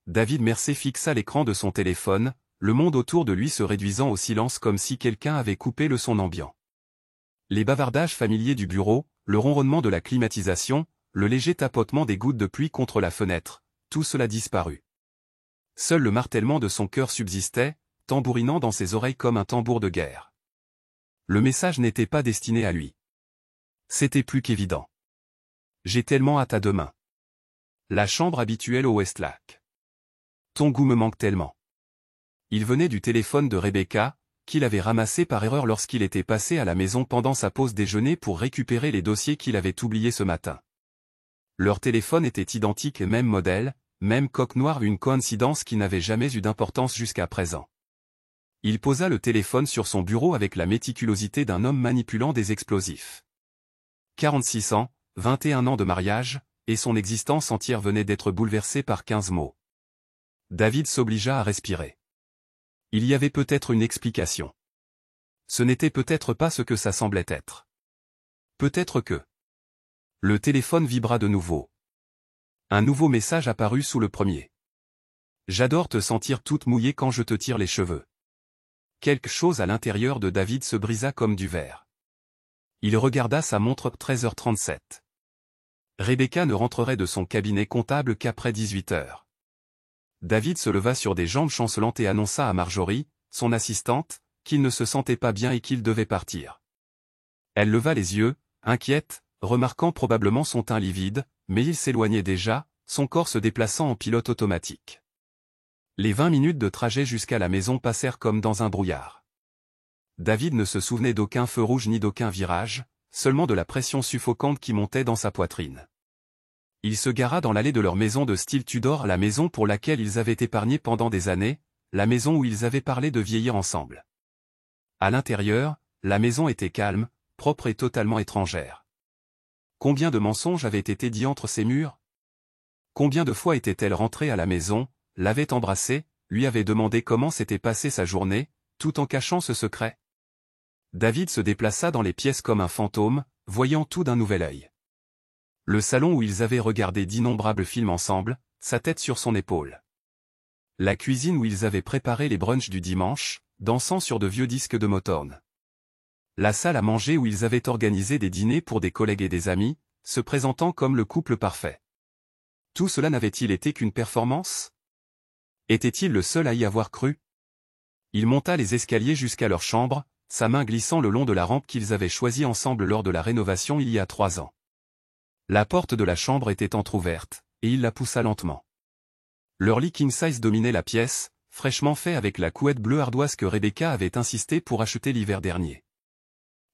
David Mercer fixa l'écran de son téléphone, le monde autour de lui se réduisant au silence comme si quelqu'un avait coupé le son ambiant. Les bavardages familiers du bureau, le ronronnement de la climatisation, le léger tapotement des gouttes de pluie contre la fenêtre, tout cela disparut. Seul le martèlement de son cœur subsistait, tambourinant dans ses oreilles comme un tambour de guerre. Le message n'était pas destiné à lui. C'était plus qu'évident. J'ai tellement hâte à demain. La chambre habituelle au Westlake. Ton goût me manque tellement. Il venait du téléphone de Rebecca, qu'il avait ramassé par erreur lorsqu'il était passé à la maison pendant sa pause déjeuner pour récupérer les dossiers qu'il avait oubliés ce matin. Leur téléphone était identique et même modèle, même coque noire, une coïncidence qui n'avait jamais eu d'importance jusqu'à présent. Il posa le téléphone sur son bureau avec la méticulosité d'un homme manipulant des explosifs. 46 ans, 21 ans de mariage, et son existence entière venait d'être bouleversée par 15 mots. David s'obligea à respirer. Il y avait peut-être une explication. Ce n'était peut-être pas ce que ça semblait être. Peut-être que... Le téléphone vibra de nouveau. Un nouveau message apparut sous le premier. J'adore te sentir toute mouillée quand je te tire les cheveux. Quelque chose à l'intérieur de David se brisa comme du verre. Il regarda sa montre 13h37. Rebecca ne rentrerait de son cabinet comptable qu'après 18h. David se leva sur des jambes chancelantes et annonça à Marjorie, son assistante, qu'il ne se sentait pas bien et qu'il devait partir. Elle leva les yeux, inquiète, remarquant probablement son teint livide, mais il s'éloignait déjà, son corps se déplaçant en pilote automatique. Les 20 minutes de trajet jusqu'à la maison passèrent comme dans un brouillard. David ne se souvenait d'aucun feu rouge ni d'aucun virage, seulement de la pression suffocante qui montait dans sa poitrine. Il se gara dans l'allée de leur maison de style Tudor, la maison pour laquelle ils avaient épargné pendant des années, la maison où ils avaient parlé de vieillir ensemble. À l'intérieur, la maison était calme, propre et totalement étrangère. Combien de mensonges avaient été dits entre ces murs? Combien de fois était-elle rentrée à la maison, l'avait embrassé, lui avait demandé comment s'était passée sa journée, tout en cachant ce secret? David se déplaça dans les pièces comme un fantôme, voyant tout d'un nouvel œil. Le salon où ils avaient regardé d'innombrables films ensemble, sa tête sur son épaule. La cuisine où ils avaient préparé les brunchs du dimanche, dansant sur de vieux disques de Motown. La salle à manger où ils avaient organisé des dîners pour des collègues et des amis, se présentant comme le couple parfait. Tout cela n'avait-il été qu'une performance? Était-il le seul à y avoir cru? Il monta les escaliers jusqu'à leur chambre, sa main glissant le long de la rampe qu'ils avaient choisie ensemble lors de la rénovation il y a 3 ans. La porte de la chambre était entr'ouverte, et il la poussa lentement. Leur lit king size dominait la pièce, fraîchement fait avec la couette bleue ardoise que Rebecca avait insisté pour acheter l'hiver dernier.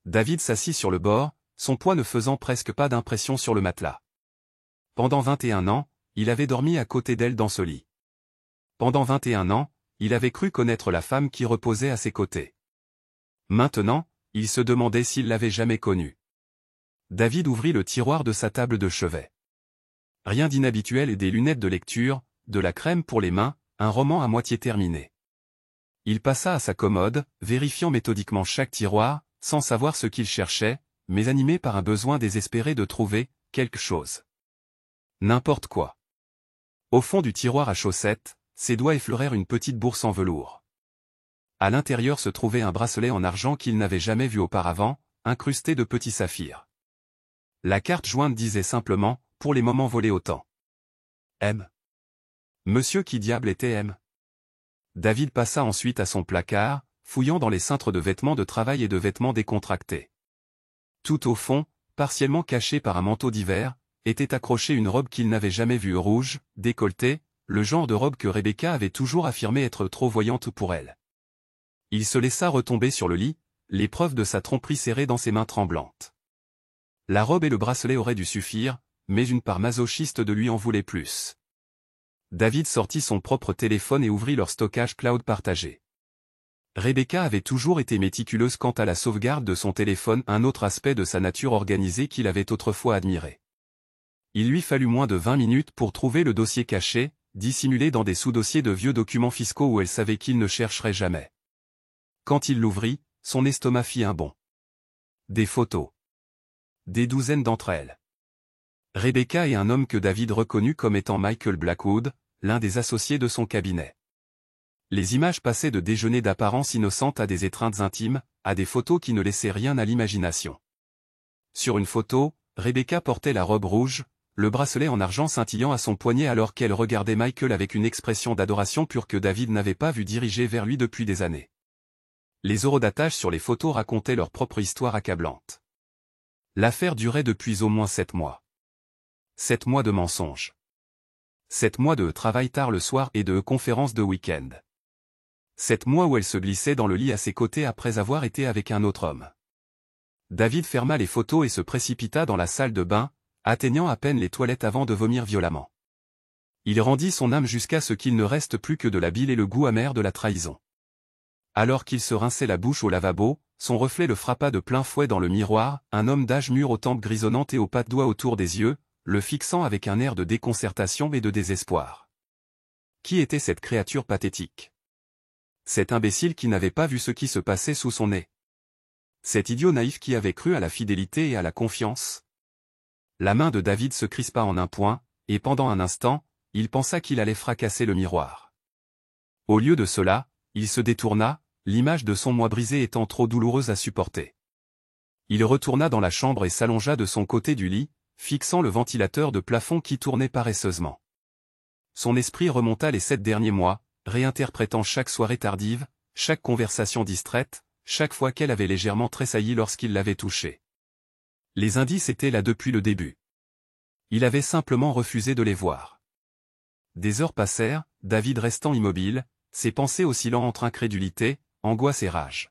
David s'assit sur le bord, son poids ne faisant presque pas d'impression sur le matelas. Pendant 21 ans, il avait dormi à côté d'elle dans ce lit. Pendant 21 ans, il avait cru connaître la femme qui reposait à ses côtés. Maintenant, il se demandait s'il l'avait jamais connue. David ouvrit le tiroir de sa table de chevet. Rien d'inhabituel et des lunettes de lecture, de la crème pour les mains, un roman à moitié terminé. Il passa à sa commode, vérifiant méthodiquement chaque tiroir, sans savoir ce qu'il cherchait, mais animé par un besoin désespéré de trouver quelque chose. N'importe quoi. Au fond du tiroir à chaussettes, ses doigts effleurèrent une petite bourse en velours. À l'intérieur se trouvait un bracelet en argent qu'il n'avait jamais vu auparavant, incrusté de petits saphirs. La carte jointe disait simplement, pour les moments volés au temps. M. Monsieur qui diable était M. David passa ensuite à son placard, fouillant dans les cintres de vêtements de travail et de vêtements décontractés. Tout au fond, partiellement caché par un manteau d'hiver, était accrochée une robe qu'il n'avait jamais vue rouge, décolletée, le genre de robe que Rebecca avait toujours affirmé être trop voyante pour elle. Il se laissa retomber sur le lit, les preuves de sa tromperie serrées dans ses mains tremblantes. La robe et le bracelet auraient dû suffire, mais une part masochiste de lui en voulait plus. David sortit son propre téléphone et ouvrit leur stockage cloud partagé. Rebecca avait toujours été méticuleuse quant à la sauvegarde de son téléphone, un autre aspect de sa nature organisée qu'il avait autrefois admiré. Il lui fallut moins de 20 minutes pour trouver le dossier caché, dissimulé dans des sous-dossiers de vieux documents fiscaux où elle savait qu'il ne chercherait jamais. Quand il l'ouvrit, son estomac fit un bond. Des photos. Des douzaines d'entre elles. Rebecca et un homme que David reconnut comme étant Michael Blackwood, l'un des associés de son cabinet. Les images passaient de déjeuners d'apparence innocente à des étreintes intimes, à des photos qui ne laissaient rien à l'imagination. Sur une photo, Rebecca portait la robe rouge, le bracelet en argent scintillant à son poignet alors qu'elle regardait Michael avec une expression d'adoration pure que David n'avait pas vu diriger vers lui depuis des années. Les horodatage sur les photos racontaient leur propre histoire accablante. L'affaire durait depuis au moins 7 mois. 7 mois de mensonges. 7 mois de travail tard le soir et de conférences de week-end. 7 mois où elle se glissait dans le lit à ses côtés après avoir été avec un autre homme. David ferma les photos et se précipita dans la salle de bain, atteignant à peine les toilettes avant de vomir violemment. Il rendit son âme jusqu'à ce qu'il ne reste plus que de la bile et le goût amer de la trahison. Alors qu'il se rinçait la bouche au lavabo, son reflet le frappa de plein fouet dans le miroir, un homme d'âge mûr aux tempes grisonnantes et aux pattes d'oie autour des yeux, le fixant avec un air de déconcertation et de désespoir. Qui était cette créature pathétique? Cet imbécile qui n'avait pas vu ce qui se passait sous son nez. Cet idiot naïf qui avait cru à la fidélité et à la confiance. La main de David se crispa en un point, et pendant un instant, il pensa qu'il allait fracasser le miroir. Au lieu de cela, il se détourna, l'image de son moi brisé étant trop douloureuse à supporter. Il retourna dans la chambre et s'allongea de son côté du lit, fixant le ventilateur de plafond qui tournait paresseusement. Son esprit remonta les 7 derniers mois, réinterprétant chaque soirée tardive, chaque conversation distraite, chaque fois qu'elle avait légèrement tressailli lorsqu'il l'avait touchée. Les indices étaient là depuis le début. Il avait simplement refusé de les voir. Des heures passèrent, David restant immobile, ses pensées oscillant entre incrédulité, angoisse et rage.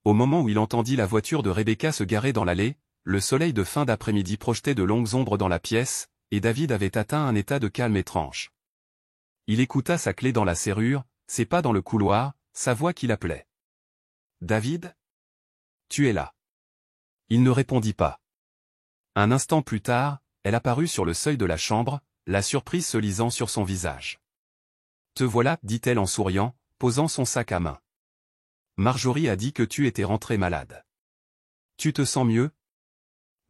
Au moment où il entendit la voiture de Rebecca se garer dans l'allée, le soleil de fin d'après-midi projetait de longues ombres dans la pièce, et David avait atteint un état de calme étrange. Il écouta sa clé dans la serrure, ses pas dans le couloir, sa voix qui l'appelait. « David ? Tu es là. » Il ne répondit pas. Un instant plus tard, elle apparut sur le seuil de la chambre, la surprise se lisant sur son visage. « Te voilà, dit-elle en souriant, posant son sac à main. Marjorie a dit que tu étais rentré malade. Tu te sens mieux ? »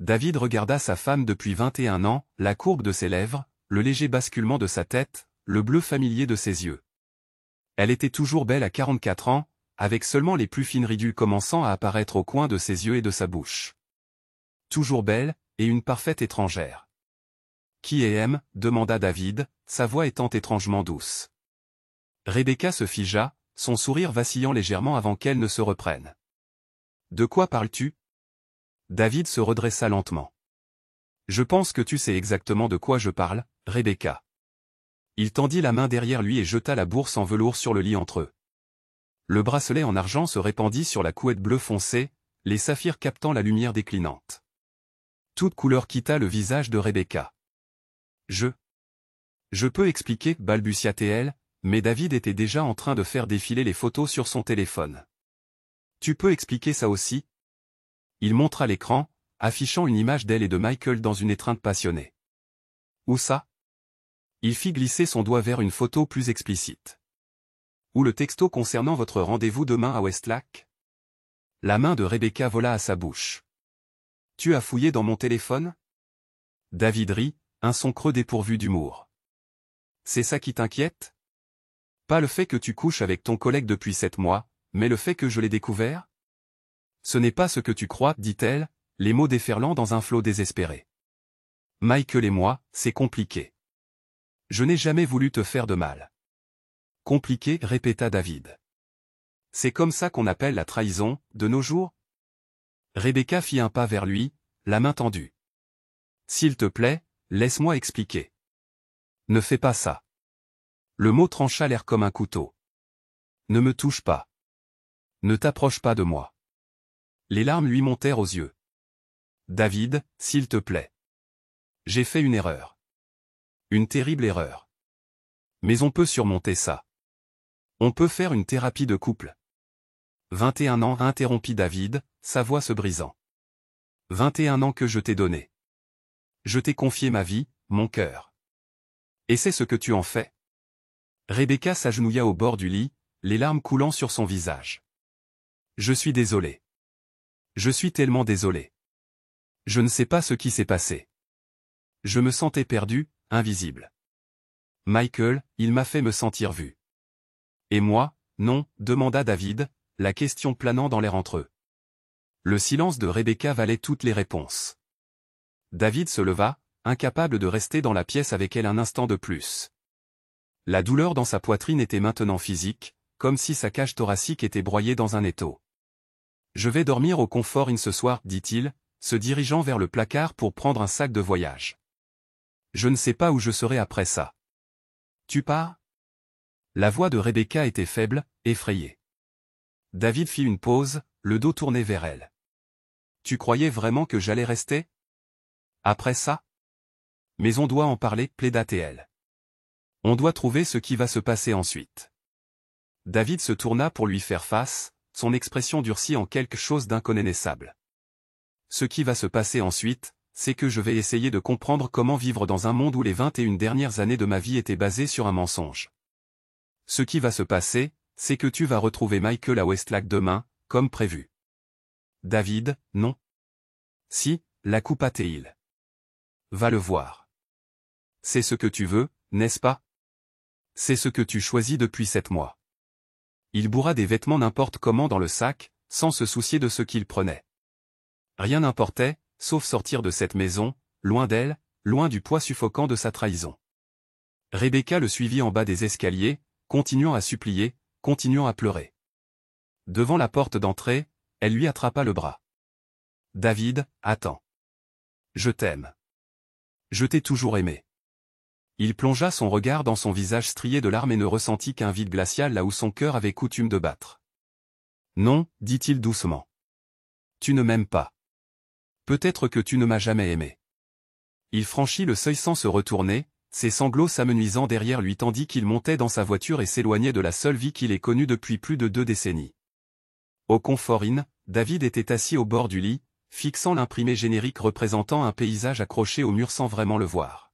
David regarda sa femme depuis 21 ans, la courbe de ses lèvres, le léger basculement de sa tête, le bleu familier de ses yeux. Elle était toujours belle à 44 ans, avec seulement les plus fines ridules commençant à apparaître au coin de ses yeux et de sa bouche. Toujours belle, et une parfaite étrangère. « Qui est M ? demanda David, sa voix étant étrangement douce. Rebecca se figea, son sourire vacillant légèrement avant qu'elle ne se reprenne. « De quoi parles-tu » David se redressa lentement. « Je pense que tu sais exactement de quoi je parle, Rebecca. » Il tendit la main derrière lui et jeta la bourse en velours sur le lit entre eux. Le bracelet en argent se répandit sur la couette bleu foncé, les saphirs captant la lumière déclinante. Toute couleur quitta le visage de Rebecca. « Je peux expliquer, balbutia-t-elle, mais David était déjà en train de faire défiler les photos sur son téléphone. « Tu peux expliquer ça aussi ?» Il montra l'écran, affichant une image d'elle et de Michael dans une étreinte passionnée. « Où ça ?» Il fit glisser son doigt vers une photo plus explicite. « Ou le texto concernant votre rendez-vous demain à Westlake ?» La main de Rebecca vola à sa bouche. « Tu as fouillé dans mon téléphone ?» David rit, un son creux dépourvu d'humour. « C'est ça qui t'inquiète ? Pas le fait que tu couches avec ton collègue depuis 7 mois, mais le fait que je l'ai découvert ? Ce n'est pas ce que tu crois, dit-elle, les mots déferlant dans un flot désespéré. Michael et moi, c'est compliqué. Je n'ai jamais voulu te faire de mal. Compliqué, répéta David. C'est comme ça qu'on appelle la trahison, de nos jours ? Rebecca fit un pas vers lui, la main tendue. S'il te plaît, laisse-moi expliquer. Ne fais pas ça. Le mot trancha l'air comme un couteau. Ne me touche pas. Ne t'approche pas de moi. Les larmes lui montèrent aux yeux. David, s'il te plaît. J'ai fait une erreur. Une terrible erreur. Mais on peut surmonter ça. On peut faire une thérapie de couple. 21 ans, interrompit David, sa voix se brisant. 21 ans que je t'ai donné. Je t'ai confié ma vie, mon cœur. Et c'est ce que tu en fais. Rebecca s'agenouilla au bord du lit, les larmes coulant sur son visage. Je suis désolé. Je suis tellement désolé. Je ne sais pas ce qui s'est passé. Je me sentais perdu, invisible. Michael, il m'a fait me sentir vu. Et moi, non, demanda David, la question planant dans l'air entre eux. Le silence de Rebecca valait toutes les réponses. David se leva, incapable de rester dans la pièce avec elle un instant de plus. La douleur dans sa poitrine était maintenant physique, comme si sa cage thoracique était broyée dans un étau. « Je vais dormir au Comfort Inn ce soir, dit-il, se dirigeant vers le placard pour prendre un sac de voyage. Je ne sais pas où je serai après ça. Tu pars ? La voix de Rebecca était faible, effrayée. David fit une pause, le dos tourné vers elle. Tu croyais vraiment que j'allais rester ? Après ça ? Mais on doit en parler, plaida-t-elle. On doit trouver ce qui va se passer ensuite. David se tourna pour lui faire face, son expression durcit en quelque chose d'inconnaissable. Ce qui va se passer ensuite, c'est que je vais essayer de comprendre comment vivre dans un monde où les 21 dernières années de ma vie étaient basées sur un mensonge. Ce qui va se passer, c'est que tu vas retrouver Michael à Westlake demain, comme prévu. David, non. Si, la coupa-t-il. Va le voir. C'est ce que tu veux, n'est-ce pas ? C'est ce que tu choisis depuis 7 mois. Il bourra des vêtements n'importe comment dans le sac, sans se soucier de ce qu'il prenait. Rien n'importait, sauf sortir de cette maison, loin d'elle, loin du poids suffocant de sa trahison. Rebecca le suivit en bas des escaliers, continuant à supplier, continuant à pleurer. Devant la porte d'entrée, elle lui attrapa le bras. « David, attends. Je t'aime. Je t'ai toujours aimé. » Il plongea son regard dans son visage strié de larmes et ne ressentit qu'un vide glacial là où son cœur avait coutume de battre. « Non, dit-il doucement. Tu ne m'aimes pas. Peut-être que tu ne m'as jamais aimé. » Il franchit le seuil sans se retourner, ses sanglots s'amenuisant derrière lui tandis qu'il montait dans sa voiture et s'éloignait de la seule vie qu'il ait connue depuis plus de 2 décennies. Au Comfort Inn, David était assis au bord du lit, fixant l'imprimé générique représentant un paysage accroché au mur sans vraiment le voir.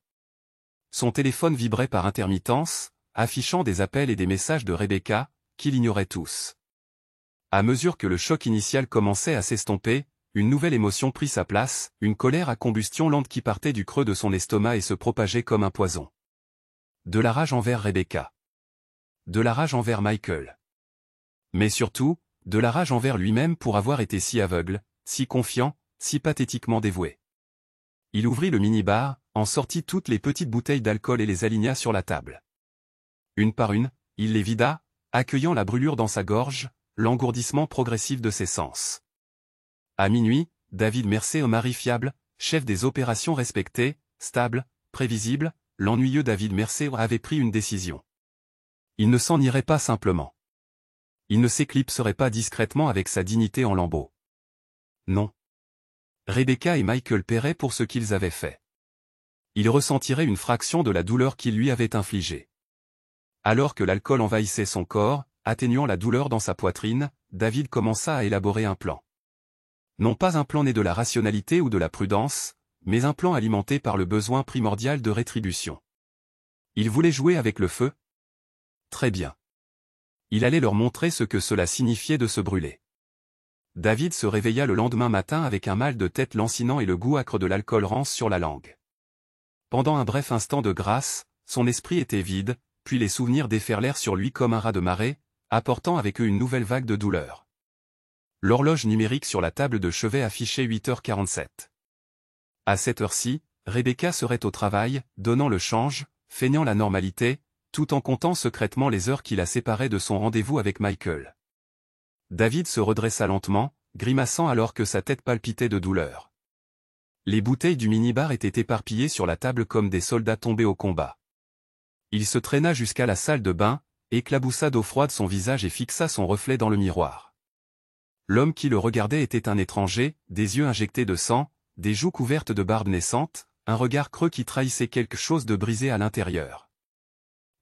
Son téléphone vibrait par intermittence, affichant des appels et des messages de Rebecca, qu'il ignorait tous. À mesure que le choc initial commençait à s'estomper, une nouvelle émotion prit sa place, une colère à combustion lente qui partait du creux de son estomac et se propageait comme un poison. De la rage envers Rebecca. De la rage envers Michael. Mais surtout, de la rage envers lui-même pour avoir été si aveugle, si confiant, si pathétiquement dévoué. Il ouvrit le minibar, en sortit toutes les petites bouteilles d'alcool et les aligna sur la table. Une par une, il les vida, accueillant la brûlure dans sa gorge, l'engourdissement progressif de ses sens. À minuit, David Mercer, un mari fiable, chef des opérations respecté, stable, prévisible, l'ennuyeux David Mercer avait pris une décision. Il ne s'en irait pas simplement. Il ne s'éclipserait pas discrètement avec sa dignité en lambeaux. Non. Rebecca et Michael paieraient pour ce qu'ils avaient fait. Il ressentirait une fraction de la douleur qu'il lui avait infligée. Alors que l'alcool envahissait son corps, atténuant la douleur dans sa poitrine, David commença à élaborer un plan. Non pas un plan né de la rationalité ou de la prudence, mais un plan alimenté par le besoin primordial de rétribution. Il voulait jouer avec le feu ? Très bien. Il allait leur montrer ce que cela signifiait de se brûler. David se réveilla le lendemain matin avec un mal de tête lancinant et le goût âcre de l'alcool rance sur la langue. Pendant un bref instant de grâce, son esprit était vide, puis les souvenirs déferlèrent sur lui comme un raz de marée, apportant avec eux une nouvelle vague de douleur. L'horloge numérique sur la table de chevet affichait 8h47. À cette heure-ci, Rebecca serait au travail, donnant le change, feignant la normalité, tout en comptant secrètement les heures qui la séparaient de son rendez-vous avec Michael. David se redressa lentement, grimaçant alors que sa tête palpitait de douleur. Les bouteilles du minibar étaient éparpillées sur la table comme des soldats tombés au combat. Il se traîna jusqu'à la salle de bain, éclaboussa d'eau froide son visage et fixa son reflet dans le miroir. L'homme qui le regardait était un étranger, des yeux injectés de sang, des joues couvertes de barbe naissante, un regard creux qui trahissait quelque chose de brisé à l'intérieur.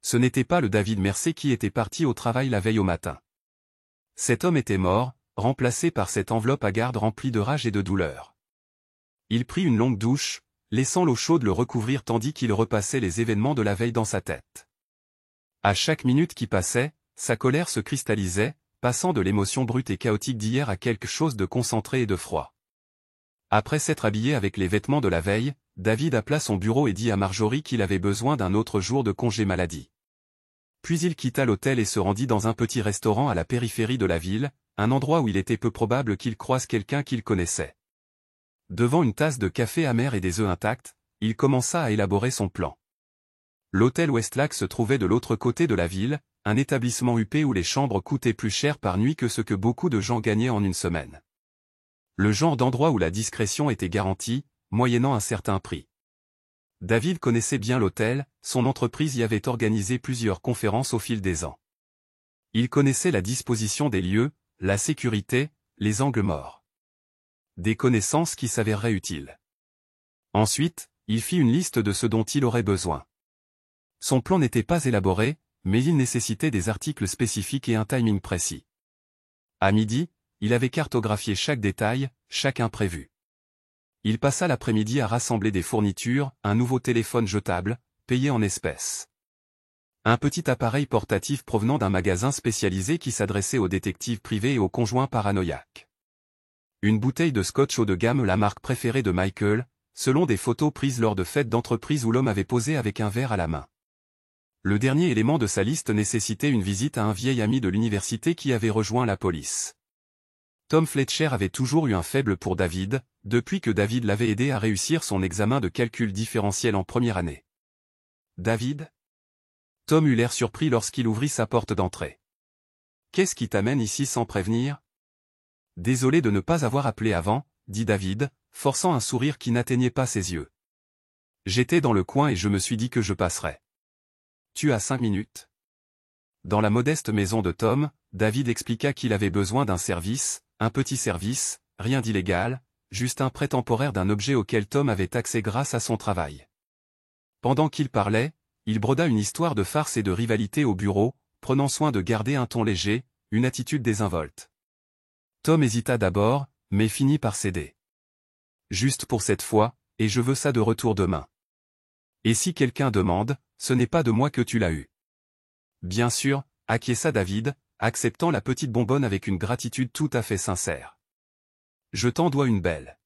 Ce n'était pas le David Mercer qui était parti au travail la veille au matin. Cet homme était mort, remplacé par cette enveloppe hagarde remplie de rage et de douleur. Il prit une longue douche, laissant l'eau chaude le recouvrir tandis qu'il repassait les événements de la veille dans sa tête. À chaque minute qui passait, sa colère se cristallisait, passant de l'émotion brute et chaotique d'hier à quelque chose de concentré et de froid. Après s'être habillé avec les vêtements de la veille, David appela son bureau et dit à Marjorie qu'il avait besoin d'un autre jour de congé maladie. Puis il quitta l'hôtel et se rendit dans un petit restaurant à la périphérie de la ville, un endroit où il était peu probable qu'il croise quelqu'un qu'il connaissait. Devant une tasse de café amer et des œufs intacts, il commença à élaborer son plan. L'hôtel Westlake se trouvait de l'autre côté de la ville, un établissement huppé où les chambres coûtaient plus cher par nuit que ce que beaucoup de gens gagnaient en une semaine. Le genre d'endroit où la discrétion était garantie, moyennant un certain prix. David connaissait bien l'hôtel, son entreprise y avait organisé plusieurs conférences au fil des ans. Il connaissait la disposition des lieux, la sécurité, les angles morts. Des connaissances qui s'avéreraient utiles. Ensuite, il fit une liste de ce dont il aurait besoin. Son plan n'était pas élaboré, mais il nécessitait des articles spécifiques et un timing précis. À midi, il avait cartographié chaque détail, chaque imprévu. Il passa l'après-midi à rassembler des fournitures, un nouveau téléphone jetable, payé en espèces. Un petit appareil portatif provenant d'un magasin spécialisé qui s'adressait aux détectives privés et aux conjoints paranoïaques. Une bouteille de scotch haut de gamme, la marque préférée de Michael, selon des photos prises lors de fêtes d'entreprise où l'homme avait posé avec un verre à la main. Le dernier élément de sa liste nécessitait une visite à un vieil ami de l'université qui avait rejoint la police. Tom Fletcher avait toujours eu un faible pour David, depuis que David l'avait aidé à réussir son examen de calcul différentiel en première année. David ? Tom eut l'air surpris lorsqu'il ouvrit sa porte d'entrée. Qu'est-ce qui t'amène ici sans prévenir ? Désolé de ne pas avoir appelé avant, dit David, forçant un sourire qui n'atteignait pas ses yeux. J'étais dans le coin et je me suis dit que je passerais. Tu as 5 minutes ? Dans la modeste maison de Tom, David expliqua qu'il avait besoin d'un service, un petit service, rien d'illégal, juste un prêt temporaire d'un objet auquel Tom avait accès grâce à son travail. Pendant qu'il parlait, il broda une histoire de farce et de rivalité au bureau, prenant soin de garder un ton léger, une attitude désinvolte. Tom hésita d'abord, mais finit par céder. Juste pour cette fois, et je veux ça de retour demain. Et si quelqu'un demande, ce n'est pas de moi que tu l'as eu. Bien sûr, acquiesça David, acceptant la petite bonbonne avec une gratitude tout à fait sincère. Je t'en dois une belle.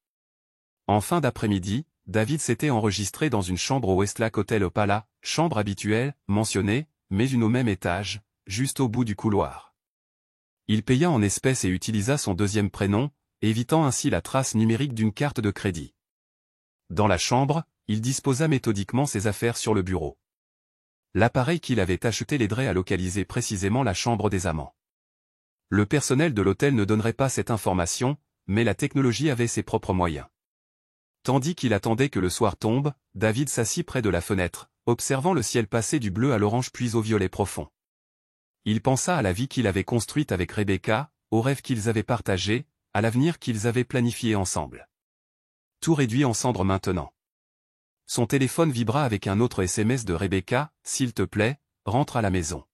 En fin d'après-midi, David s'était enregistré dans une chambre au Westlake Hotel Opala, chambre habituelle, mentionnée, mais une au même étage, juste au bout du couloir. Il paya en espèces et utilisa son deuxième prénom, évitant ainsi la trace numérique d'une carte de crédit. Dans la chambre, il disposa méthodiquement ses affaires sur le bureau. L'appareil qu'il avait acheté l'aiderait à localiser précisément la chambre des amants. Le personnel de l'hôtel ne donnerait pas cette information, mais la technologie avait ses propres moyens. Tandis qu'il attendait que le soir tombe, David s'assit près de la fenêtre, observant le ciel passer du bleu à l'orange puis au violet profond. Il pensa à la vie qu'il avait construite avec Rebecca, aux rêves qu'ils avaient partagés, à l'avenir qu'ils avaient planifié ensemble. Tout réduit en cendres maintenant. Son téléphone vibra avec un autre SMS de Rebecca, « S'il te plaît, rentre à la maison.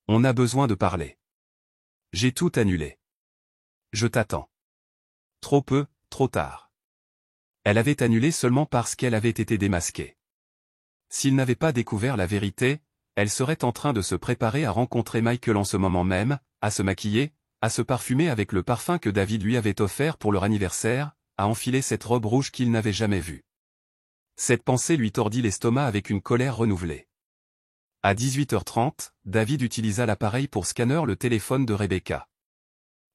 On a besoin de parler. J'ai tout annulé. Je t'attends. » Trop peu, trop tard. Elle avait annulé seulement parce qu'elle avait été démasquée. S'il n'avait pas découvert la vérité, elle serait en train de se préparer à rencontrer Michael en ce moment même, à se maquiller, à se parfumer avec le parfum que David lui avait offert pour leur anniversaire, à enfiler cette robe rouge qu'il n'avait jamais vue. Cette pensée lui tordit l'estomac avec une colère renouvelée. À 18h30, David utilisa l'appareil pour scanner le téléphone de Rebecca.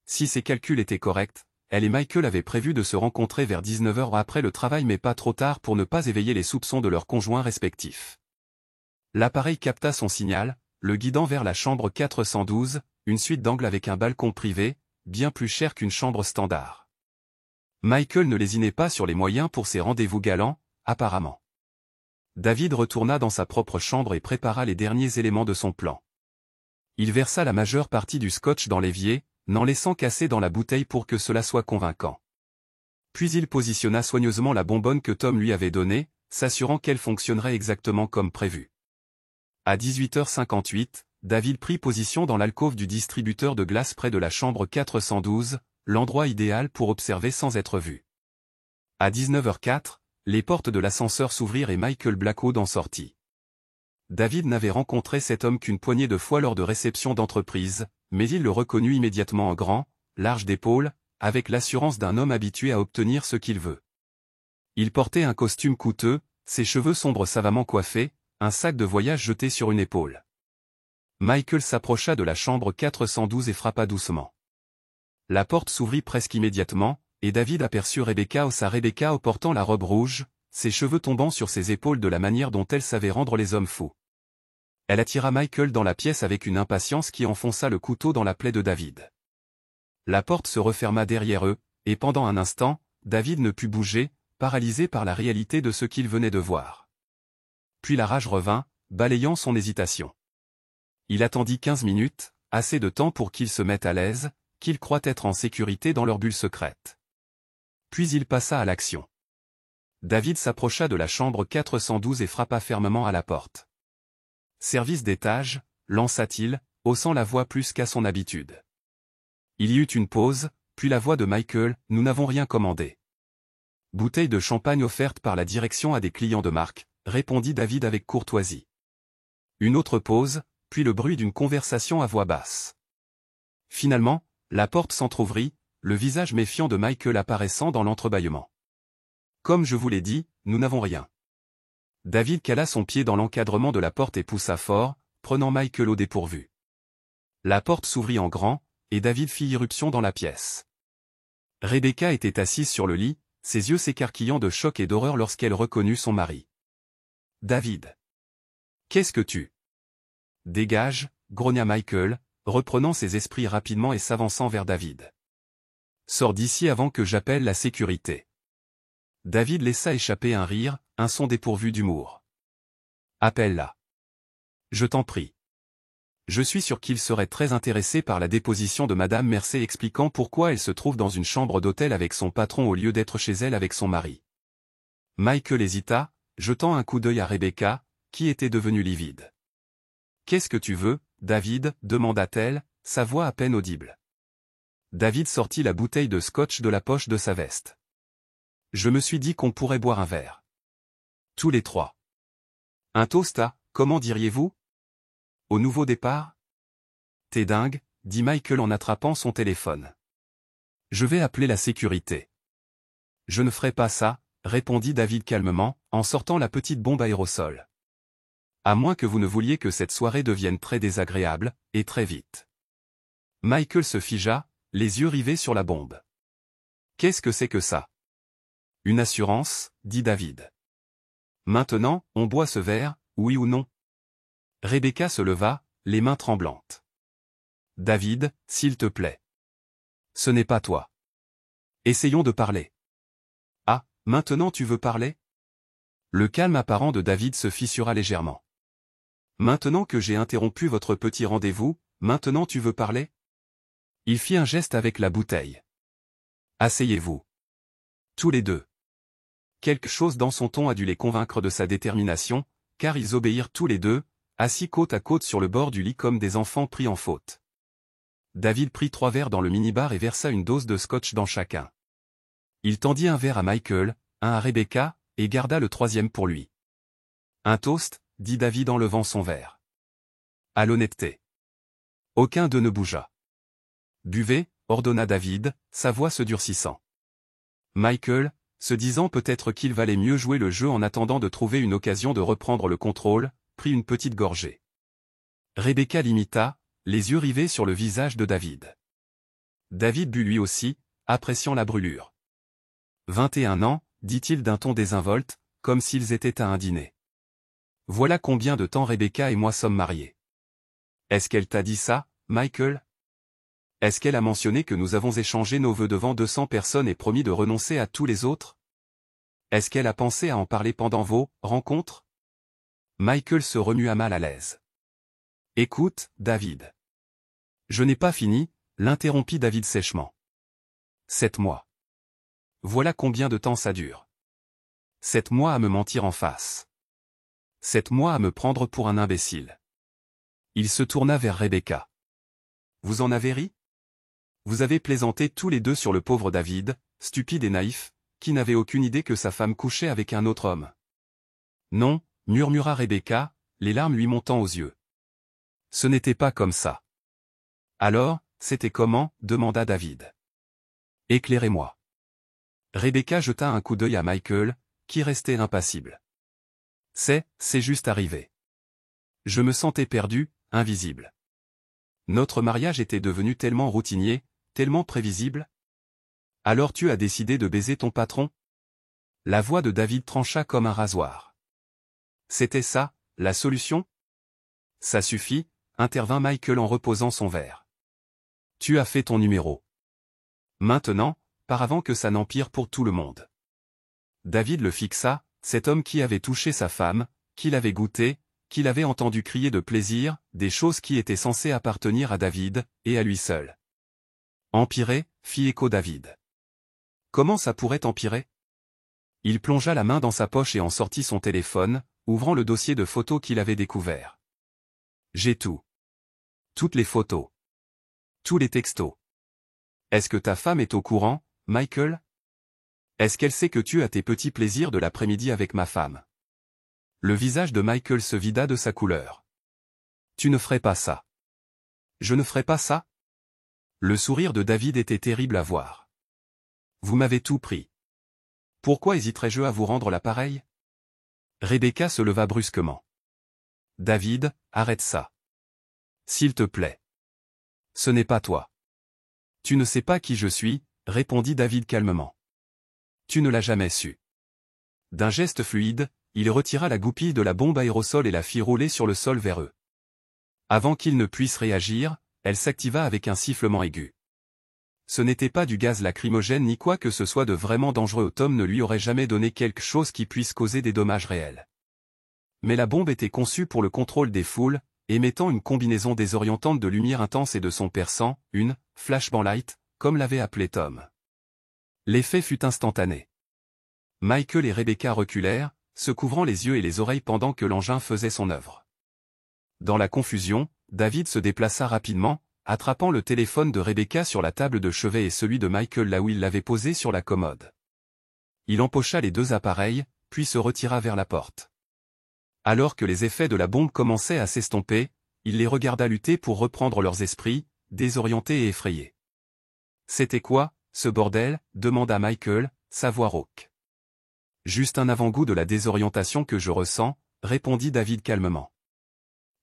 Si ses calculs étaient corrects, elle et Michael avaient prévu de se rencontrer vers 19h après le travail mais pas trop tard pour ne pas éveiller les soupçons de leurs conjoints respectifs. L'appareil capta son signal, le guidant vers la chambre 412, une suite d'angles avec un balcon privé, bien plus cher qu'une chambre standard. Michael ne lésinait pas sur les moyens pour ses rendez-vous galants, apparemment. David retourna dans sa propre chambre et prépara les derniers éléments de son plan. Il versa la majeure partie du scotch dans l'évier, n'en laissant qu'assez dans la bouteille pour que cela soit convaincant. Puis il positionna soigneusement la bonbonne que Tom lui avait donnée, s'assurant qu'elle fonctionnerait exactement comme prévu. À 18h58, David prit position dans l'alcôve du distributeur de glace près de la chambre 412, l'endroit idéal pour observer sans être vu. À 19h04, les portes de l'ascenseur s'ouvrirent et Michael Blackwood en sortit. David n'avait rencontré cet homme qu'une poignée de fois lors de réceptions d'entreprise, mais il le reconnut immédiatement en grand, large d'épaules, avec l'assurance d'un homme habitué à obtenir ce qu'il veut. Il portait un costume coûteux, ses cheveux sombres savamment coiffés, un sac de voyage jeté sur une épaule. Michael s'approcha de la chambre 412 et frappa doucement. La porte s'ouvrit presque immédiatement, et David aperçut Rebecca portant la robe rouge, ses cheveux tombant sur ses épaules de la manière dont elle savait rendre les hommes fous. Elle attira Michael dans la pièce avec une impatience qui enfonça le couteau dans la plaie de David. La porte se referma derrière eux, et pendant un instant, David ne put bouger, paralysé par la réalité de ce qu'il venait de voir. Puis la rage revint, balayant son hésitation. Il attendit 15 minutes, assez de temps pour qu'ils se mettent à l'aise, qu'ils croient être en sécurité dans leur bulle secrète. Puis il passa à l'action. David s'approcha de la chambre 412 et frappa fermement à la porte. « Service d'étage » lança-t-il, haussant la voix plus qu'à son habitude. Il y eut une pause, puis la voix de Michael, « Nous n'avons rien commandé. » « Bouteille de champagne offerte par la direction à des clients de marque, » répondit David avec courtoisie. Une autre pause, puis le bruit d'une conversation à voix basse. Finalement, la porte s'entr'ouvrit, le visage méfiant de Michael apparaissant dans l'entrebâillement. « Comme je vous l'ai dit, nous n'avons rien. » David cala son pied dans l'encadrement de la porte et poussa fort, prenant Michael au dépourvu. La porte s'ouvrit en grand, et David fit irruption dans la pièce. Rebecca était assise sur le lit, ses yeux s'écarquillant de choc et d'horreur lorsqu'elle reconnut son mari. « David. Qu'est-ce que tu... » « Dégage, » grogna Michael, reprenant ses esprits rapidement et s'avançant vers David. « Sors d'ici avant que j'appelle la sécurité. » David laissa échapper un rire, un son dépourvu d'humour. « Appelle-la. Je t'en prie. Je suis sûr qu'il serait très intéressé par la déposition de Madame Mercer expliquant pourquoi elle se trouve dans une chambre d'hôtel avec son patron au lieu d'être chez elle avec son mari. » Michael hésita, jetant un coup d'œil à Rebecca, qui était devenue livide. « Qu'est-ce que tu veux, David » demanda-t-elle, sa voix à peine audible. David sortit la bouteille de scotch de la poche de sa veste. « Je me suis dit qu'on pourrait boire un verre. Tous les trois. Un toast à, comment diriez-vous ? Au nouveau départ ? T'es dingue, dit Michael en attrapant son téléphone. Je vais appeler la sécurité. Je ne ferai pas ça, répondit David calmement, en sortant la petite bombe aérosol. À moins que vous ne vouliez que cette soirée devienne très désagréable, et très vite. Michael se figea, les yeux rivés sur la bombe. Qu'est-ce que c'est que ça ? Une assurance, dit David. Maintenant, on boit ce verre, oui ou non ? Rebecca se leva, les mains tremblantes. David, s'il te plaît. Ce n'est pas toi. Essayons de parler. Ah, maintenant tu veux parler ? Le calme apparent de David se fissura légèrement. Maintenant que j'ai interrompu votre petit rendez-vous, maintenant tu veux parler ? Il fit un geste avec la bouteille. Asseyez-vous. Tous les deux. Quelque chose dans son ton a dû les convaincre de sa détermination, car ils obéirent tous les deux, assis côte à côte sur le bord du lit comme des enfants pris en faute. David prit 3 verres dans le minibar et versa une dose de scotch dans chacun. Il tendit un verre à Michael, un à Rebecca, et garda le 3e pour lui. Un toast, dit David en levant son verre. À l'honnêteté. Aucun d'eux ne bougea. Buvez, ordonna David, sa voix se durcissant. Michael, se disant peut-être qu'il valait mieux jouer le jeu en attendant de trouver une occasion de reprendre le contrôle, prit une petite gorgée. Rebecca l'imita, les yeux rivés sur le visage de David. David but lui aussi, appréciant la brûlure. 21 ans, dit-il d'un ton désinvolte, comme s'ils étaient à un dîner. Voilà combien de temps Rebecca et moi sommes mariés. Est-ce qu'elle t'a dit ça, Michael ? Est-ce qu'elle a mentionné que nous avons échangé nos vœux devant 200 personnes et promis de renoncer à tous les autres ? Est-ce qu'elle a pensé à en parler pendant vos rencontres ? Michael se remua mal à l'aise. Écoute, David. Je n'ai pas fini, l'interrompit David sèchement. 7 mois. Voilà combien de temps ça dure. 7 mois à me mentir en face. 7 mois à me prendre pour un imbécile. Il se tourna vers Rebecca. Vous en avez ri ? Vous avez plaisanté tous les deux sur le pauvre David, stupide et naïf, qui n'avait aucune idée que sa femme couchait avec un autre homme. Non, murmura Rebecca, les larmes lui montant aux yeux. Ce n'était pas comme ça. Alors, c'était comment ? Demanda David. Éclairez-moi. Rebecca jeta un coup d'œil à Michael, qui restait impassible. C'est juste arrivé. Je me sentais perdu, invisible. Notre mariage était devenu tellement routinier, tellement prévisible. Alors tu as décidé de baiser ton patron? La voix de David trancha comme un rasoir. C'était ça, la solution? Ça suffit, intervint Michael en reposant son verre. Tu as fait ton numéro. Maintenant, pars avant que ça n'empire pour tout le monde. David le fixa, cet homme qui avait touché sa femme, qui l'avait goûté, qu'il avait entendu crier de plaisir, des choses qui étaient censées appartenir à David, et à lui seul. Empirer, fit écho David. Comment ça pourrait empirer? Il plongea la main dans sa poche et en sortit son téléphone, ouvrant le dossier de photos qu'il avait découvert. J'ai tout. Toutes les photos. Tous les textos. Est-ce que ta femme est au courant, Michael? Est-ce qu'elle sait que tu as tes petits plaisirs de l'après-midi avec ma femme? Le visage de Michael se vida de sa couleur. Tu ne ferais pas ça. Je ne ferais pas ça? Le sourire de David était terrible à voir. Vous m'avez tout pris. Pourquoi hésiterais-je à vous rendre l'appareil? Rebecca se leva brusquement. David, arrête ça. S'il te plaît. Ce n'est pas toi. Tu ne sais pas qui je suis, répondit David calmement. Tu ne l'as jamais su. D'un geste fluide, il retira la goupille de la bombe aérosol et la fit rouler sur le sol vers eux. Avant qu'il ne puisse réagir, elle s'activa avec un sifflement aigu. Ce n'était pas du gaz lacrymogène ni quoi que ce soit de vraiment dangereux. Tom ne lui aurait jamais donné quelque chose qui puisse causer des dommages réels. Mais la bombe était conçue pour le contrôle des foules, émettant une combinaison désorientante de lumière intense et de son perçant, une « flashbang light », comme l'avait appelé Tom. L'effet fut instantané. Michael et Rebecca reculèrent, se couvrant les yeux et les oreilles pendant que l'engin faisait son œuvre. Dans la confusion, David se déplaça rapidement, attrapant le téléphone de Rebecca sur la table de chevet et celui de Michael là où il l'avait posé sur la commode. Il empocha les deux appareils, puis se retira vers la porte. Alors que les effets de la bombe commençaient à s'estomper, il les regarda lutter pour reprendre leurs esprits, désorientés et effrayés. « C'était quoi, ce bordel ?» demanda Michael, sa voix rauque. « Juste un avant-goût de la désorientation que je ressens », répondit David calmement.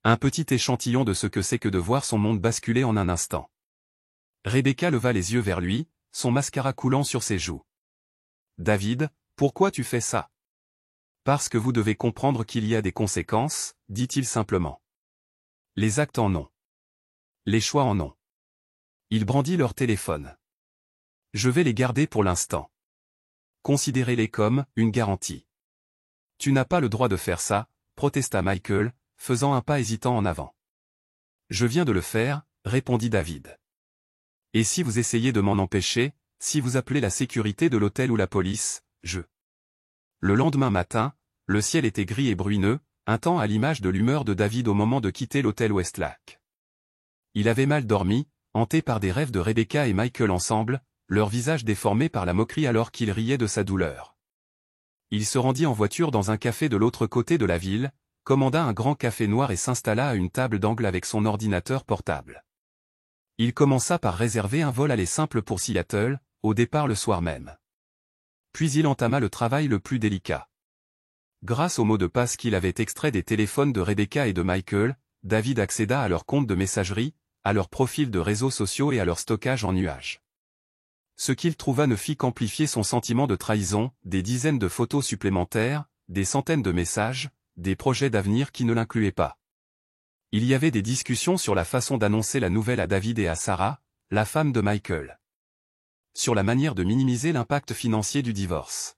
Un petit échantillon de ce que c'est que de voir son monde basculer en un instant. Rebecca leva les yeux vers lui, son mascara coulant sur ses joues. « David, pourquoi tu fais ça ? » « Parce que vous devez comprendre qu'il y a des conséquences, dit-il simplement. Les actes en ont. Les choix en ont. Il brandit leur téléphone. Je vais les garder pour l'instant. Considérez-les comme une garantie. Tu n'as pas le droit de faire ça, protesta Michael, faisant un pas hésitant en avant. Je viens de le faire, répondit David. Et si vous essayez de m'en empêcher, si vous appelez la sécurité de l'hôtel ou la police, je... Le lendemain matin, le ciel était gris et bruineux, un temps à l'image de l'humeur de David au moment de quitter l'hôtel Westlake. Il avait mal dormi, hanté par des rêves de Rebecca et Michael ensemble, leur visage déformé par la moquerie alors qu'il riait de sa douleur. Il se rendit en voiture dans un café de l'autre côté de la ville, commanda un grand café noir et s'installa à une table d'angle avec son ordinateur portable. Il commença par réserver un vol aller simple pour Seattle, au départ le soir même. Puis il entama le travail le plus délicat. Grâce aux mots de passe qu'il avait extraits des téléphones de Rebecca et de Michael, David accéda à leur compte de messagerie, à leurs profils de réseaux sociaux et à leur stockage en nuage. Ce qu'il trouva ne fit qu'amplifier son sentiment de trahison, des dizaines de photos supplémentaires, des centaines de messages, des projets d'avenir qui ne l'incluaient pas. Il y avait des discussions sur la façon d'annoncer la nouvelle à David et à Sarah, la femme de Michael. Sur la manière de minimiser l'impact financier du divorce.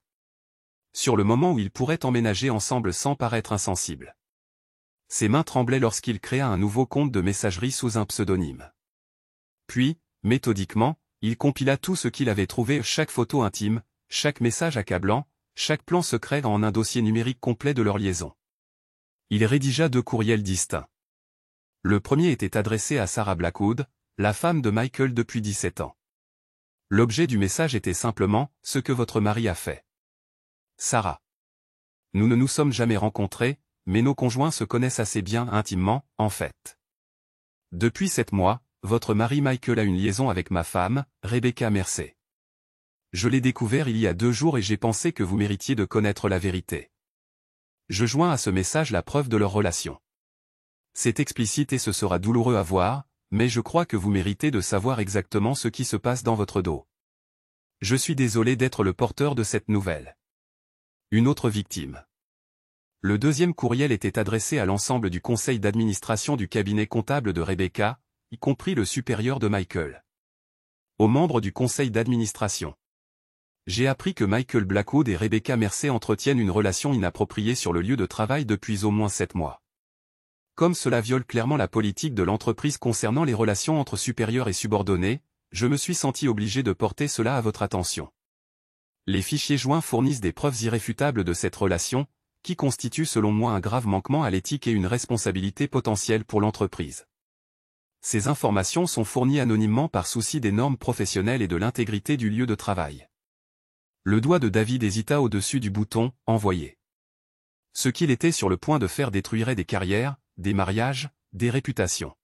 Sur le moment où ils pourraient emménager ensemble sans paraître insensibles. Ses mains tremblaient lorsqu'il créa un nouveau compte de messagerie sous un pseudonyme. Puis, méthodiquement, il compila tout ce qu'il avait trouvé, chaque photo intime, chaque message accablant, chaque plan secret en un dossier numérique complet de leur liaison. Il rédigea 2 courriels distincts. Le premier était adressé à Sarah Blackwood, la femme de Michael depuis 17 ans. L'objet du message était simplement « Ce que votre mari a fait. » Sarah. Nous ne nous sommes jamais rencontrés, mais nos conjoints se connaissent assez bien intimement, en fait. Depuis 7 mois, votre mari Michael a une liaison avec ma femme, Rebecca Mercer. Je l'ai découvert il y a 2 jours et j'ai pensé que vous méritiez de connaître la vérité. Je joins à ce message la preuve de leur relation. C'est explicite et ce sera douloureux à voir, mais je crois que vous méritez de savoir exactement ce qui se passe dans votre dos. Je suis désolé d'être le porteur de cette nouvelle. Une autre victime. Le deuxième courriel était adressé à l'ensemble du conseil d'administration du cabinet comptable de Rebecca, y compris le supérieur de Michael. Aux membres du conseil d'administration. J'ai appris que Michael Blackwood et Rebecca Mercer entretiennent une relation inappropriée sur le lieu de travail depuis au moins 7 mois. Comme cela viole clairement la politique de l'entreprise concernant les relations entre supérieurs et subordonnés, je me suis senti obligé de porter cela à votre attention. Les fichiers joints fournissent des preuves irréfutables de cette relation, qui constitue selon moi un grave manquement à l'éthique et une responsabilité potentielle pour l'entreprise. Ces informations sont fournies anonymement par souci des normes professionnelles et de l'intégrité du lieu de travail. Le doigt de David hésita au-dessus du bouton « Envoyer ». Ce qu'il était sur le point de faire détruirait des carrières, des mariages, des réputations.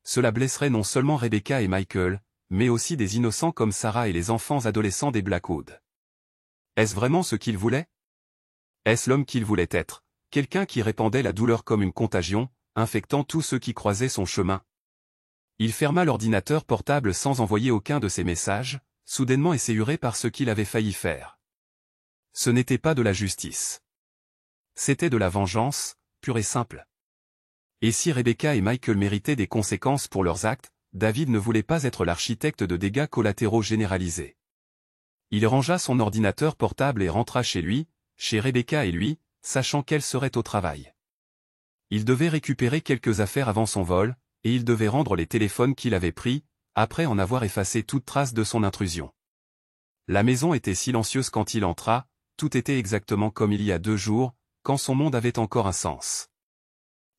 Cela blesserait non seulement Rebecca et Michael, mais aussi des innocents comme Sarah et les enfants adolescents des Blackwood. Est-ce vraiment ce qu'il voulait? Est-ce l'homme qu'il voulait être, quelqu'un qui répandait la douleur comme une contagion, infectant tous ceux qui croisaient son chemin? Il ferma l'ordinateur portable sans envoyer aucun de ses messages, soudainement esséuré par ce qu'il avait failli faire. Ce n'était pas de la justice. C'était de la vengeance, pure et simple. Et si Rebecca et Michael méritaient des conséquences pour leurs actes, David ne voulait pas être l'architecte de dégâts collatéraux généralisés. Il rangea son ordinateur portable et rentra chez lui, chez Rebecca et lui, sachant qu'elle serait au travail. Il devait récupérer quelques affaires avant son vol, et il devait rendre les téléphones qu'il avait pris, après en avoir effacé toute trace de son intrusion. La maison était silencieuse quand il entra, tout était exactement comme il y a 2 jours, quand son monde avait encore un sens.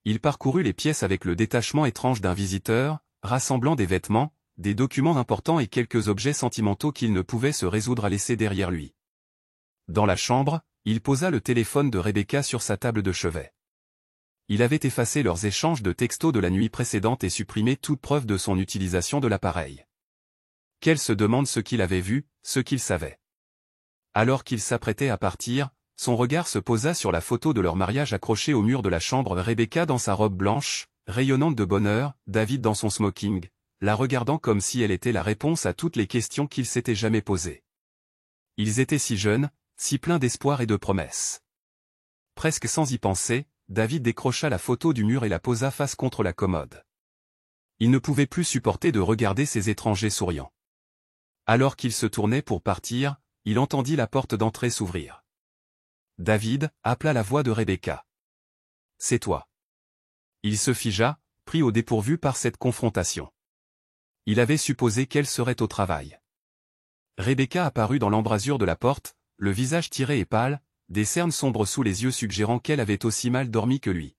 Il parcourut les pièces avec le détachement étrange d'un visiteur, rassemblant des vêtements, des documents importants et quelques objets sentimentaux qu'il ne pouvait se résoudre à laisser derrière lui. Dans la chambre, il posa le téléphone de Rebecca sur sa table de chevet. Il avait effacé leurs échanges de textos de la nuit précédente et supprimé toute preuve de son utilisation de l'appareil. Qu'elle se demande ce qu'il avait vu, ce qu'il savait. Alors qu'il s'apprêtait à partir, son regard se posa sur la photo de leur mariage accrochée au mur de la chambre, Rebecca dans sa robe blanche, rayonnante de bonheur, David dans son smoking, la regardant comme si elle était la réponse à toutes les questions qu'il s'était jamais posées. Ils étaient si jeunes, si pleins d'espoir et de promesses. Presque sans y penser, David décrocha la photo du mur et la posa face contre la commode. Il ne pouvait plus supporter de regarder ces étrangers souriants. Alors qu'il se tournait pour partir, il entendit la porte d'entrée s'ouvrir. David appela la voix de Rebecca. « C'est toi. » Il se figea, pris au dépourvu par cette confrontation. Il avait supposé qu'elle serait au travail. Rebecca apparut dans l'embrasure de la porte, le visage tiré et pâle, des cernes sombres sous les yeux suggérant qu'elle avait aussi mal dormi que lui.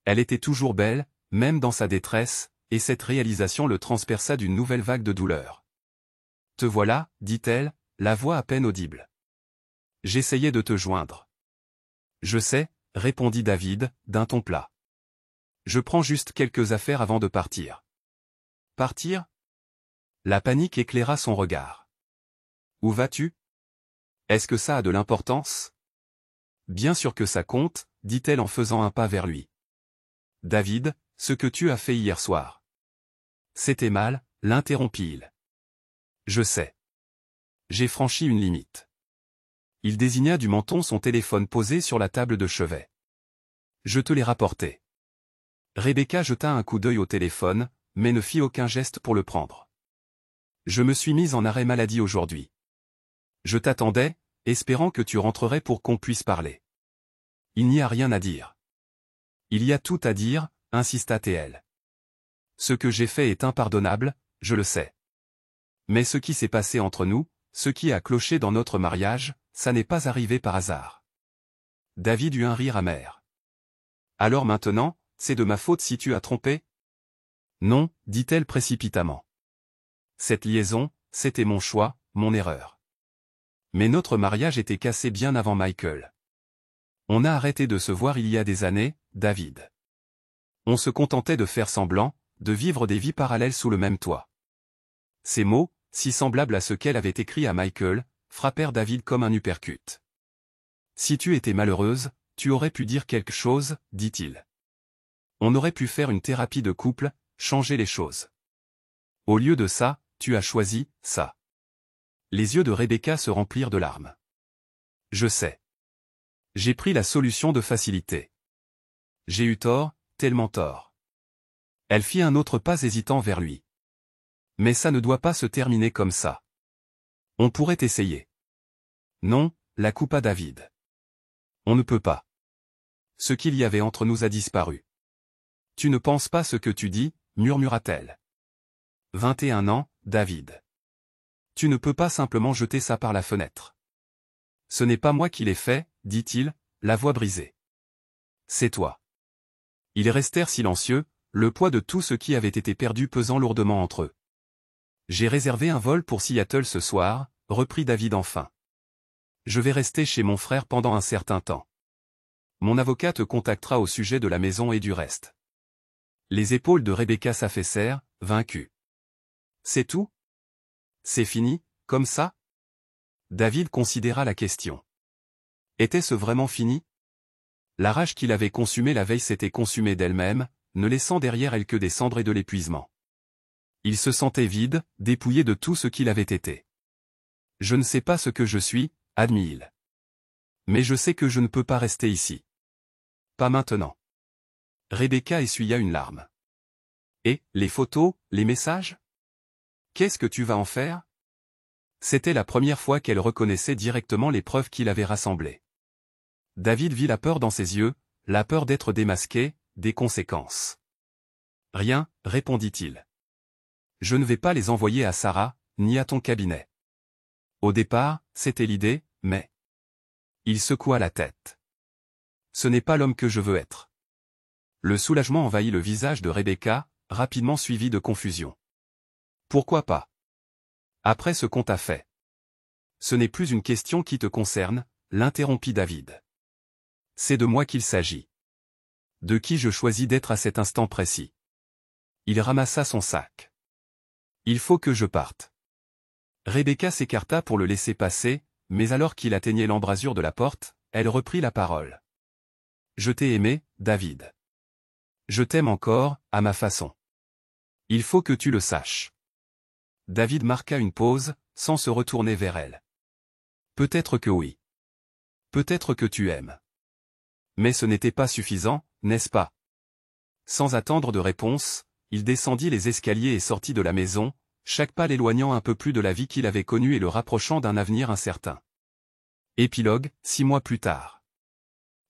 Elle était toujours belle, même dans sa détresse, et cette réalisation le transperça d'une nouvelle vague de douleur. « Te voilà, dit-elle, la voix à peine audible. J'essayais de te joindre. »« Je sais, » répondit David, d'un ton plat. « Je prends juste quelques affaires avant de partir. »« Partir ?» La panique éclaira son regard. « Où vas-tu ? Est-ce que ça a de l'importance ? » Bien sûr que ça compte, dit-elle en faisant un pas vers lui. « David, ce que tu as fait hier soir. » C'était mal, l'interrompit-il. « Je sais. J'ai franchi une limite. » Il désigna du menton son téléphone posé sur la table de chevet. « Je te l'ai rapporté. » Rebecca jeta un coup d'œil au téléphone, mais ne fit aucun geste pour le prendre. « Je me suis mise en arrêt maladie aujourd'hui. Je t'attendais, espérant que tu rentrerais pour qu'on puisse parler. Il n'y a rien à dire. »« Il y a tout à dire, » insista T.L. « Ce que j'ai fait est impardonnable, je le sais. Mais ce qui s'est passé entre nous, ce qui a cloché dans notre mariage, ça n'est pas arrivé par hasard. » David eut un rire amer. « Alors maintenant, c'est de ma faute si tu as trompé ? » « Non, » dit-elle précipitamment. « Cette liaison, c'était mon choix, mon erreur. Mais notre mariage était cassé bien avant Michael. On a arrêté de se voir il y a des années, David. On se contentait de faire semblant, de vivre des vies parallèles sous le même toit. » Ces mots, si semblables à ce qu'elle avait écrit à Michael, frappèrent David comme un uppercut. « Si tu étais malheureuse, tu aurais pu dire quelque chose, dit-il. On aurait pu faire une thérapie de couple, changer les choses. Au lieu de ça, tu as choisi ça. » Les yeux de Rebecca se remplirent de larmes. « Je sais. J'ai pris la solution de facilité. J'ai eu tort, tellement tort. » Elle fit un autre pas hésitant vers lui. « Mais ça ne doit pas se terminer comme ça. On pourrait essayer. » « Non, la coupa David. On ne peut pas. Ce qu'il y avait entre nous a disparu. »« Tu ne penses pas ce que tu dis, murmura-t-elle. 21 ans, David. Tu ne peux pas simplement jeter ça par la fenêtre. »« Ce n'est pas moi qui l'ai fait, dit-il, la voix brisée. C'est toi. » Ils restèrent silencieux, le poids de tout ce qui avait été perdu pesant lourdement entre eux. « J'ai réservé un vol pour Seattle ce soir, reprit David enfin. Je vais rester chez mon frère pendant un certain temps. Mon avocat te contactera au sujet de la maison et du reste. » Les épaules de Rebecca s'affaissèrent, vaincue. « C'est tout? C'est fini, comme ça ?» David considéra la question. Était-ce vraiment fini? La rage qu'il avait consumée la veille s'était consumée d'elle-même, ne laissant derrière elle que des cendres et de l'épuisement. Il se sentait vide, dépouillé de tout ce qu'il avait été. « Je ne sais pas ce que je suis, » admit-il. « Mais je sais que je ne peux pas rester ici. Pas maintenant. » Rebecca essuya une larme. « Et, les photos, les messages? Qu'est-ce que tu vas en faire ?» C'était la première fois qu'elle reconnaissait directement les preuves qu'il avait rassemblées. David vit la peur dans ses yeux, la peur d'être démasqué, des conséquences. « Rien, répondit-il. Je ne vais pas les envoyer à Sarah, ni à ton cabinet. Au départ, c'était l'idée, mais... » Il secoua la tête. « Ce n'est pas l'homme que je veux être. » Le soulagement envahit le visage de Rebecca, rapidement suivi de confusion. « Pourquoi pas? Après ce qu'on t'a fait. »« Ce n'est plus une question qui te concerne, » l'interrompit David. « C'est de moi qu'il s'agit. De qui je choisis d'être à cet instant précis. » Il ramassa son sac. « Il faut que je parte. » Rebecca s'écarta pour le laisser passer, mais alors qu'il atteignait l'embrasure de la porte, elle reprit la parole. « Je t'ai aimé, David. Je t'aime encore, à ma façon. Il faut que tu le saches. » David marqua une pause, sans se retourner vers elle. « Peut-être que oui. Peut-être que tu aimes. Mais ce n'était pas suffisant, n'est-ce pas? » Sans attendre de réponse, il descendit les escaliers et sortit de la maison, chaque pas l'éloignant un peu plus de la vie qu'il avait connue et le rapprochant d'un avenir incertain. Épilogue, 6 mois plus tard.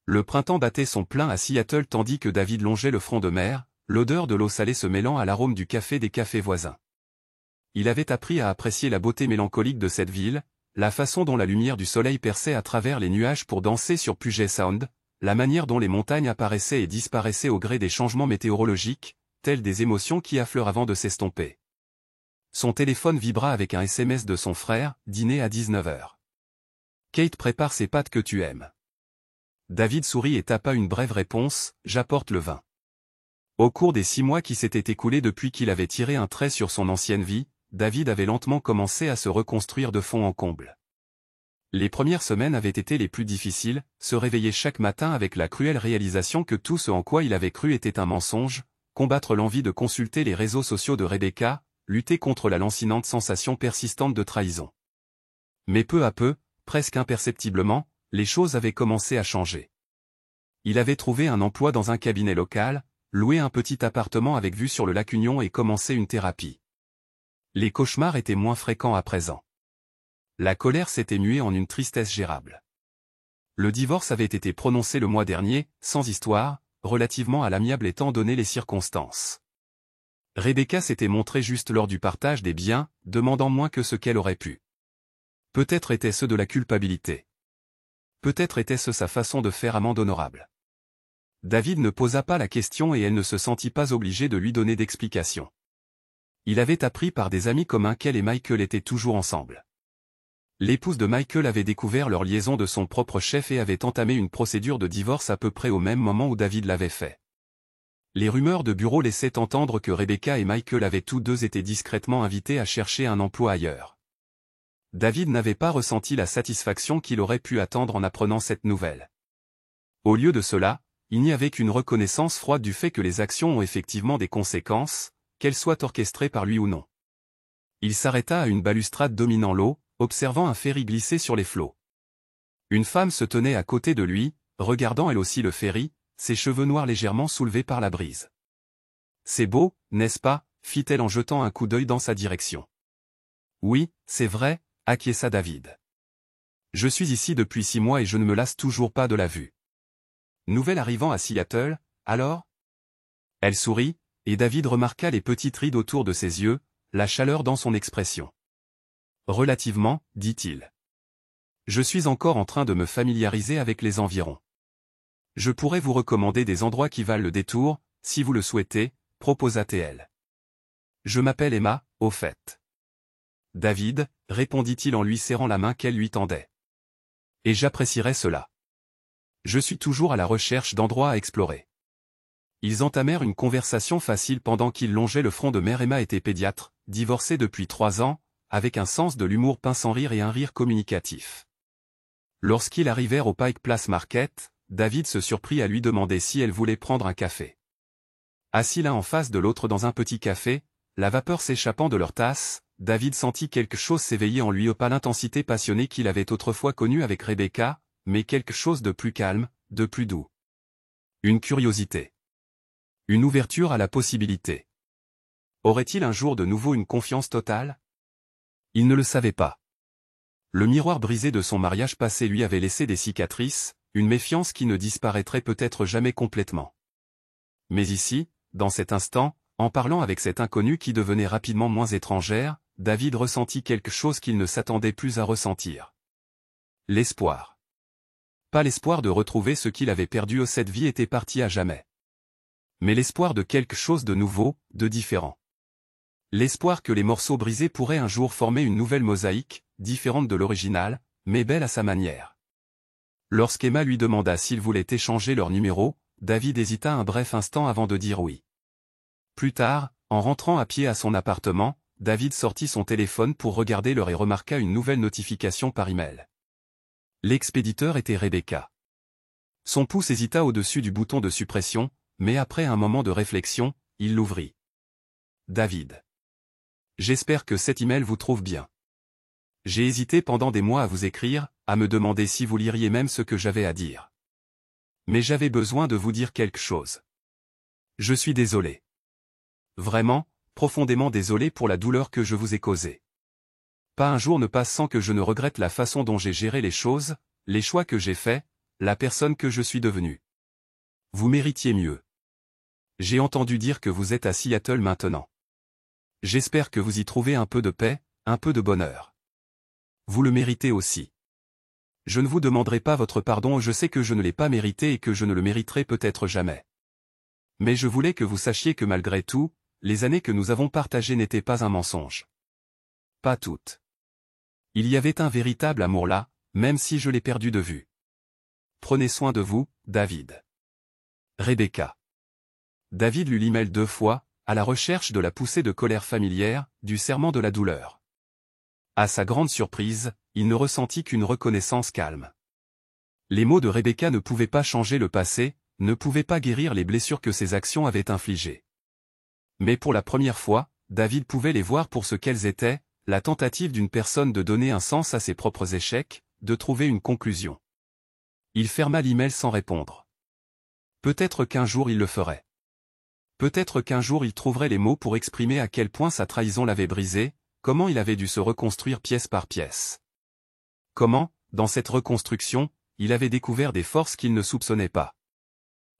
Le printemps battait son plein à Seattle tandis que David longeait le front de mer, l'odeur de l'eau salée se mêlant à l'arôme du café des cafés voisins. Il avait appris à apprécier la beauté mélancolique de cette ville, la façon dont la lumière du soleil perçait à travers les nuages pour danser sur Puget Sound, la manière dont les montagnes apparaissaient et disparaissaient au gré des changements météorologiques, telles des émotions qui affleurent avant de s'estomper. Son téléphone vibra avec un SMS de son frère, dîner à 19h. Kate prépare ces pâtes que tu aimes. David sourit et tapa une brève réponse, j'apporte le vin. Au cours des 6 mois qui s'étaient écoulés depuis qu'il avait tiré un trait sur son ancienne vie, David avait lentement commencé à se reconstruire de fond en comble. Les premières semaines avaient été les plus difficiles, se réveiller chaque matin avec la cruelle réalisation que tout ce en quoi il avait cru était un mensonge, combattre l'envie de consulter les réseaux sociaux de Rebecca, lutter contre la lancinante sensation persistante de trahison. Mais peu à peu, presque imperceptiblement, les choses avaient commencé à changer. Il avait trouvé un emploi dans un cabinet local, loué un petit appartement avec vue sur le lac Union et commencé une thérapie. Les cauchemars étaient moins fréquents à présent. La colère s'était muée en une tristesse gérable. Le divorce avait été prononcé le mois dernier, sans histoire, relativement à l'amiable étant donné les circonstances. Rebecca s'était montrée juste lors du partage des biens, demandant moins que ce qu'elle aurait pu. Peut-être était-ce de la culpabilité. Peut-être était-ce sa façon de faire amende honorable. David ne posa pas la question et elle ne se sentit pas obligée de lui donner d'explications. Il avait appris par des amis communs qu'elle et Michael étaient toujours ensemble. L'épouse de Michael avait découvert leur liaison de son propre chef et avait entamé une procédure de divorce à peu près au même moment où David l'avait fait. Les rumeurs de bureau laissaient entendre que Rebecca et Michael avaient tous deux été discrètement invités à chercher un emploi ailleurs. David n'avait pas ressenti la satisfaction qu'il aurait pu attendre en apprenant cette nouvelle. Au lieu de cela, il n'y avait qu'une reconnaissance froide du fait que les actions ont effectivement des conséquences, qu'elles soient orchestrées par lui ou non. Il s'arrêta à une balustrade dominant l'eau, observant un ferry glisser sur les flots. Une femme se tenait à côté de lui, regardant elle aussi le ferry, ses cheveux noirs légèrement soulevés par la brise. « C'est beau, n'est-ce pas » fit-elle en jetant un coup d'œil dans sa direction. « Oui, c'est vrai » acquiesça David. « Je suis ici depuis 6 mois et je ne me lasse toujours pas de la vue. » Nouvelle arrivant à Seattle, alors ? Elle sourit, et David remarqua les petites rides autour de ses yeux, la chaleur dans son expression. « Relativement, dit-il. Je suis encore en train de me familiariser avec les environs. Je pourrais vous recommander des endroits qui valent le détour, si vous le souhaitez, proposa-t-elle. Je m'appelle Emma, au fait. David, répondit-il en lui serrant la main qu'elle lui tendait. Et j'apprécierais cela. Je suis toujours à la recherche d'endroits à explorer. Ils entamèrent une conversation facile pendant qu'ils longeaient le front de mère. Emma était pédiatre, divorcée depuis 3 ans, avec un sens de l'humour pince sans rire et un rire communicatif. Lorsqu'ils arrivèrent au Pike Place Market, David se surprit à lui demander si elle voulait prendre un café. Assis l'un en face de l'autre dans un petit café, la vapeur s'échappant de leur tasse, David sentit quelque chose s'éveiller en lui, pas l'intensité passionnée qu'il avait autrefois connue avec Rebecca, mais quelque chose de plus calme, de plus doux. Une curiosité. Une ouverture à la possibilité. Aurait-il un jour de nouveau une confiance totale? Il ne le savait pas. Le miroir brisé de son mariage passé lui avait laissé des cicatrices, une méfiance qui ne disparaîtrait peut-être jamais complètement. Mais ici, dans cet instant, en parlant avec cette inconnue qui devenait rapidement moins étrangère, David ressentit quelque chose qu'il ne s'attendait plus à ressentir. L'espoir. Pas l'espoir de retrouver ce qu'il avait perdu, cette vie était partie à jamais. Mais l'espoir de quelque chose de nouveau, de différent. L'espoir que les morceaux brisés pourraient un jour former une nouvelle mosaïque, différente de l'original, mais belle à sa manière. Lorsqu'Emma lui demanda s'il voulait échanger leur numéro, David hésita un bref instant avant de dire oui. Plus tard, en rentrant à pied à son appartement, David sortit son téléphone pour regarder l'heure et remarqua une nouvelle notification par email. L'expéditeur était Rebecca. Son pouce hésita au-dessus du bouton de suppression, mais après un moment de réflexion, il l'ouvrit. David. J'espère que cet email vous trouve bien. J'ai hésité pendant des mois à vous écrire, à me demander si vous liriez même ce que j'avais à dire. Mais j'avais besoin de vous dire quelque chose. Je suis désolé. Vraiment, profondément désolé pour la douleur que je vous ai causée. Pas un jour ne passe sans que je ne regrette la façon dont j'ai géré les choses, les choix que j'ai faits, la personne que je suis devenue. Vous méritiez mieux. J'ai entendu dire que vous êtes à Seattle maintenant. J'espère que vous y trouvez un peu de paix, un peu de bonheur. Vous le méritez aussi. Je ne vous demanderai pas votre pardon, je sais que je ne l'ai pas mérité et que je ne le mériterai peut-être jamais. Mais je voulais que vous sachiez que malgré tout, les années que nous avons partagées n'étaient pas un mensonge. Pas toutes. Il y avait un véritable amour là, même si je l'ai perdu de vue. Prenez soin de vous, David. Rebecca. David lut l'email 2 fois, à la recherche de la poussée de colère familière, du serrement de la douleur. À sa grande surprise, il ne ressentit qu'une reconnaissance calme. Les mots de Rebecca ne pouvaient pas changer le passé, ne pouvaient pas guérir les blessures que ses actions avaient infligées. Mais pour la première fois, David pouvait les voir pour ce qu'elles étaient, la tentative d'une personne de donner un sens à ses propres échecs, de trouver une conclusion. Il ferma l'email sans répondre. Peut-être qu'un jour il le ferait. Peut-être qu'un jour il trouverait les mots pour exprimer à quel point sa trahison l'avait brisé, comment il avait dû se reconstruire pièce par pièce. Comment, dans cette reconstruction, il avait découvert des forces qu'il ne soupçonnait pas.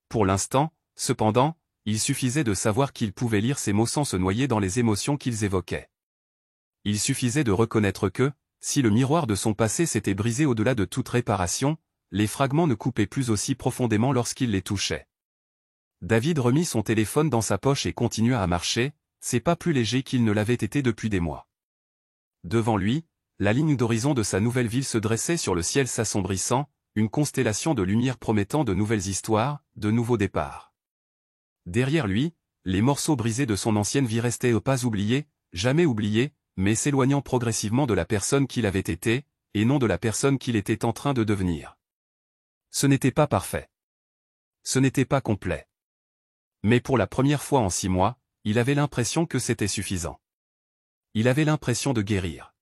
Pour l'instant, cependant, il suffisait de savoir qu'il pouvait lire ces mots sans se noyer dans les émotions qu'ils évoquaient. Il suffisait de reconnaître que, si le miroir de son passé s'était brisé au-delà de toute réparation, les fragments ne coupaient plus aussi profondément lorsqu'il les touchait. David remit son téléphone dans sa poche et continua à marcher, ses pas plus légers qu'il ne l'avait été depuis des mois. Devant lui, la ligne d'horizon de sa nouvelle ville se dressait sur le ciel s'assombrissant, une constellation de lumière promettant de nouvelles histoires, de nouveaux départs. Derrière lui, les morceaux brisés de son ancienne vie restaient pas oubliés, jamais oubliés, mais s'éloignant progressivement de la personne qu'il avait été, et non de la personne qu'il était en train de devenir. Ce n'était pas parfait. Ce n'était pas complet. Mais pour la première fois en 6 mois, il avait l'impression que c'était suffisant. Il avait l'impression de guérir.